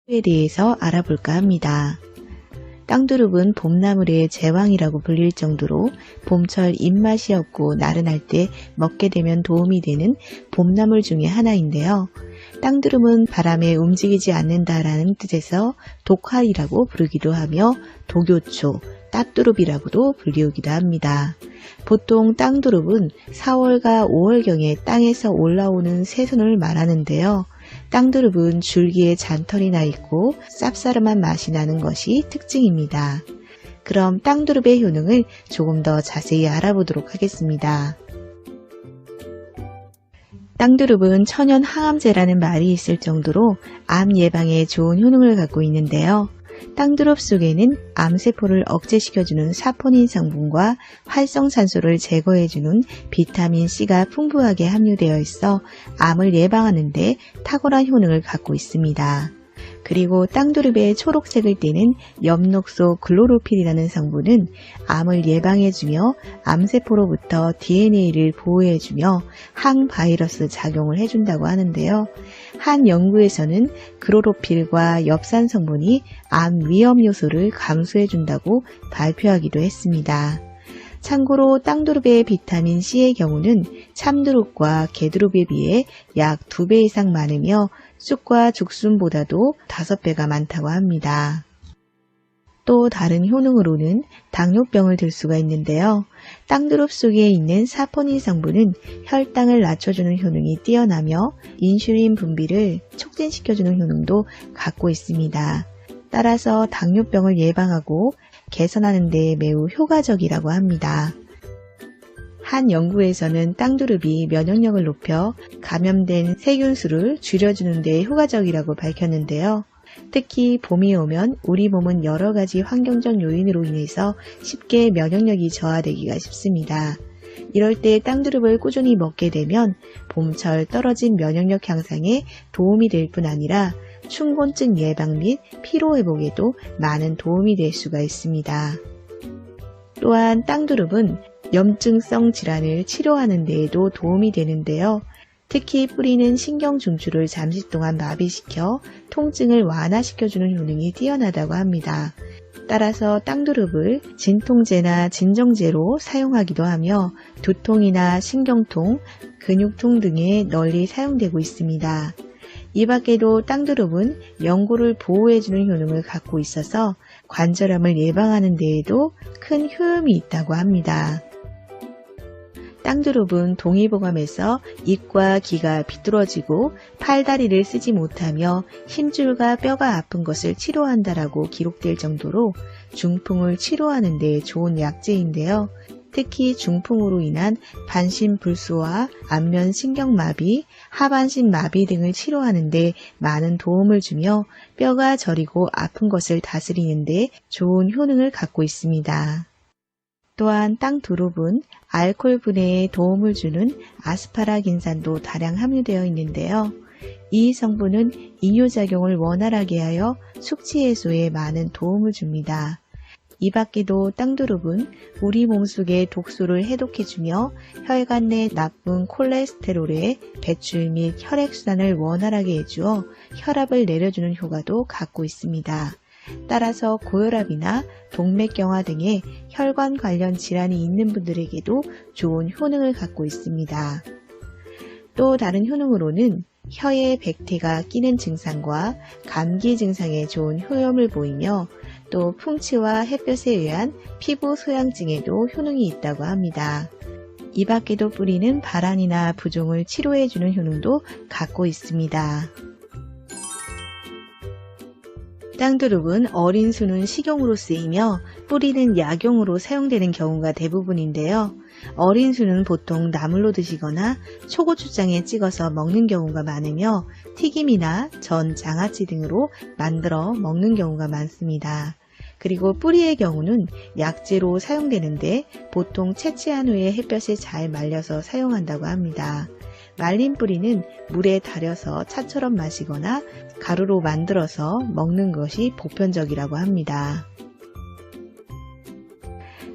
에 대해서 알아볼까 합니다. 땅두릅은 봄나물의 제왕이라고 불릴 정도로 봄철 입맛이 없고 나른할 때 먹게 되면 도움이 되는 봄나물 중에 하나인데요. 땅두릅은 바람에 움직이지 않는다라는 뜻에서 독활이라고 부르기도 하며 독요초, 따두릅이라고도 불리우기도 합니다. 보통 땅두릅은 4월과 5월경에 땅에서 올라오는 새순을 말하는데요. 땅두릅은 줄기에 잔털이 나 있고 쌉싸름한 맛이 나는 것이 특징입니다. 그럼 땅두릅의 효능을 조금 더 자세히 알아보도록 하겠습니다. 땅두릅은 천연 항암제라는 말이 있을 정도로 암 예방에 좋은 효능을 갖고 있는데요. 땅두릅 속에는 암세포를 억제시켜주는 사포닌 성분과 활성산소를 제거해주는 비타민C가 풍부하게 함유되어 있어 암을 예방하는 데 탁월한 효능을 갖고 있습니다. 그리고 땅두릅의 초록색을 띠는 엽록소 글로로필이라는 성분은 암을 예방해주며 암세포로부터 DNA를 보호해주며 항바이러스 작용을 해준다고 하는데요. 한 연구에서는 글로로필과 엽산 성분이 암 위험 요소를 감소해준다고 발표하기도 했습니다. 참고로 땅두릅의 비타민C의 경우는 참두릅과 개두릅에 비해 약 2배 이상 많으며 쑥과 죽순보다도 5배가 많다고 합니다. 또 다른 효능으로는 당뇨병을 들 수가 있는데요. 땅두릅 속에 있는 사포닌 성분은 혈당을 낮춰주는 효능이 뛰어나며 인슐린 분비를 촉진시켜주는 효능도 갖고 있습니다. 따라서 당뇨병을 예방하고 개선하는 데 매우 효과적이라고 합니다. 한 연구에서는 땅두릅이 면역력을 높여 감염된 세균수를 줄여주는 데 효과적이라고 밝혔는데요. 특히 봄이 오면 우리 몸은 여러 가지 환경적 요인으로 인해서 쉽게 면역력이 저하되기가 쉽습니다. 이럴 때 땅두릅을 꾸준히 먹게 되면 봄철 떨어진 면역력 향상에 도움이 될 뿐 아니라 춘곤증 예방 및 피로회복에도 많은 도움이 될 수가 있습니다. 또한 땅두릅은 염증성 질환을 치료하는 데에도 도움이 되는데요. 특히 뿌리는 신경 중추를 잠시 동안 마비시켜 통증을 완화시켜주는 효능이 뛰어나다고 합니다. 따라서 땅두릅을 진통제나 진정제로 사용하기도 하며 두통이나 신경통, 근육통 등에 널리 사용되고 있습니다. 이 밖에도 땅두릅은 연골을 보호해주는 효능을 갖고 있어서 관절암을 예방하는 데에도 큰 효용이 있다고 합니다. 땅두릅은 동의보감에서 입과 귀가 비뚤어지고 팔다리를 쓰지 못하며 힘줄과 뼈가 아픈 것을 치료한다라고 기록될 정도로 중풍을 치료하는 데 좋은 약재인데요. 특히 중풍으로 인한 반신불수와 안면신경마비, 하반신마비 등을 치료하는 데 많은 도움을 주며 뼈가 저리고 아픈 것을 다스리는 데 좋은 효능을 갖고 있습니다. 또한 땅두릅은 알코올 분해에 도움을 주는 아스파라긴산도 다량 함유되어 있는데요. 이 성분은 이뇨작용을 원활하게 하여 숙취 해소에 많은 도움을 줍니다. 이 밖에도 땅두릅은 우리 몸속의 독소를 해독해주며 혈관 내 나쁜 콜레스테롤의 배출 및 혈액순환을 원활하게 해주어 혈압을 내려주는 효과도 갖고 있습니다. 따라서 고혈압이나 동맥경화 등의 혈관 관련 질환이 있는 분들에게도 좋은 효능을 갖고 있습니다. 또 다른 효능으로는 혀에 백태가 끼는 증상과 감기 증상에 좋은 효험을 보이며 또 풍치와 햇볕에 의한 피부 소양증에도 효능이 있다고 합니다. 이 밖에도 뿌리는 발한이나 부종을 치료해주는 효능도 갖고 있습니다. 땅두릅은 어린 수는 식용으로 쓰이며 뿌리는 약용으로 사용되는 경우가 대부분인데요. 어린 수는 보통 나물로 드시거나 초고추장에 찍어서 먹는 경우가 많으며 튀김이나 전, 장아찌 등으로 만들어 먹는 경우가 많습니다. 그리고 뿌리의 경우는 약재로 사용되는데 보통 채취한 후에 햇볕에 잘 말려서 사용한다고 합니다. 말린 뿌리는 물에 달여서 차처럼 마시거나 가루로 만들어서 먹는 것이 보편적이라고 합니다.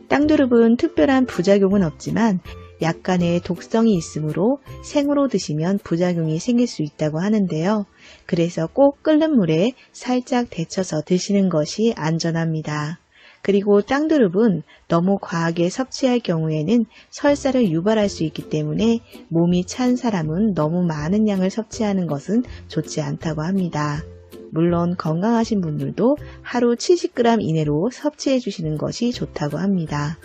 땅두릅은 특별한 부작용은 없지만 약간의 독성이 있으므로 생으로 드시면 부작용이 생길 수 있다고 하는데요. 그래서 꼭 끓는 물에 살짝 데쳐서 드시는 것이 안전합니다. 그리고 땅두릅은 너무 과하게 섭취할 경우에는 설사를 유발할 수 있기 때문에 몸이 찬 사람은 너무 많은 양을 섭취하는 것은 좋지 않다고 합니다. 물론 건강하신 분들도 하루 70g 이내로 섭취해 주시는 것이 좋다고 합니다.